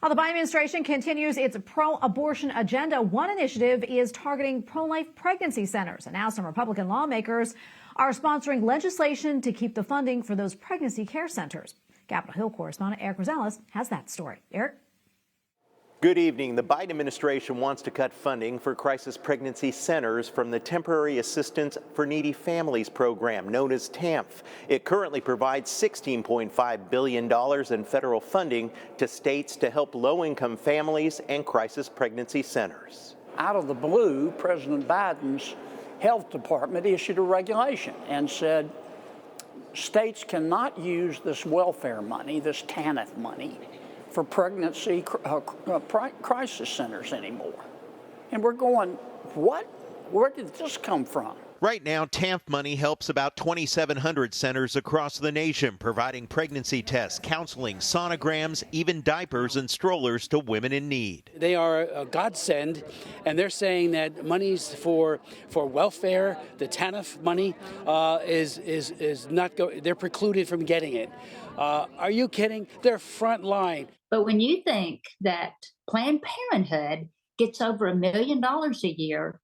While the Biden administration continues its pro-abortion agenda, one initiative is targeting pro-life pregnancy centers. And now some Republican lawmakers are sponsoring legislation to keep the funding for those pregnancy care centers. Capitol Hill correspondent Eric Rosales has that story. Eric? Good evening. The Biden administration wants to cut funding for crisis pregnancy centers from the Temporary Assistance for Needy Families program, known as TANF. It currently provides $16.5 billion in federal funding to states to help low-income families and crisis pregnancy centers. Out of the blue, President Biden's health department issued a regulation and said states cannot use this welfare money, this TANF money, for pregnancy crisis centers anymore. And we're going, what? Where did this come from? Right now, TANF money helps about 2,700 centers across the nation, providing pregnancy tests, counseling, sonograms, even diapers and strollers to women in need. They are a godsend, and they're saying that monies for welfare, the TANF money, is not they're precluded from getting it. Are you kidding? They're front line. But when you think that Planned Parenthood gets over $1 million a year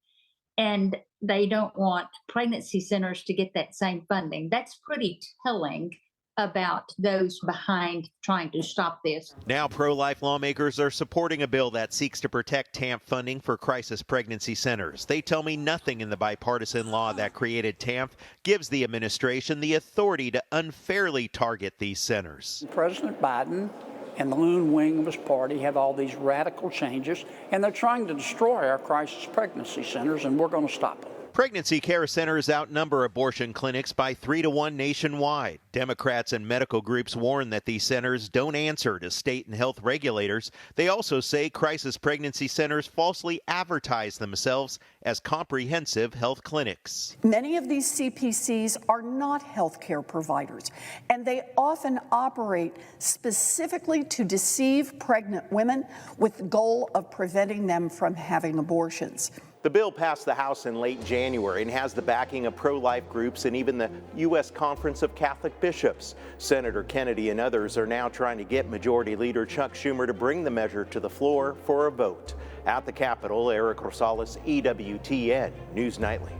and they don't want pregnancy centers to get that same funding, that's pretty telling about those behind trying to stop this. Now pro-life lawmakers are supporting a bill that seeks to protect TANF funding for crisis pregnancy centers. They tell me nothing in the bipartisan law that created TANF gives the administration the authority to unfairly target these centers. President Biden and the lone wing of his party have all these radical changes, and they're trying to destroy our crisis pregnancy centers, and we're going to stop them. Pregnancy care centers outnumber abortion clinics by 3 to 1 nationwide. Democrats and medical groups warn that these centers don't answer to state and health regulators. They also say crisis pregnancy centers falsely advertise themselves as comprehensive health clinics. Many of these CPCs are not healthcare providers, and they often operate specifically to deceive pregnant women with the goal of preventing them from having abortions. The bill passed the House in late January and has the backing of pro-life groups and even the U.S. Conference of Catholic Bishops. Senator Kennedy and others are now trying to get Majority Leader Chuck Schumer to bring the measure to the floor for a vote. At the Capitol, Eric Rosales, EWTN News Nightly.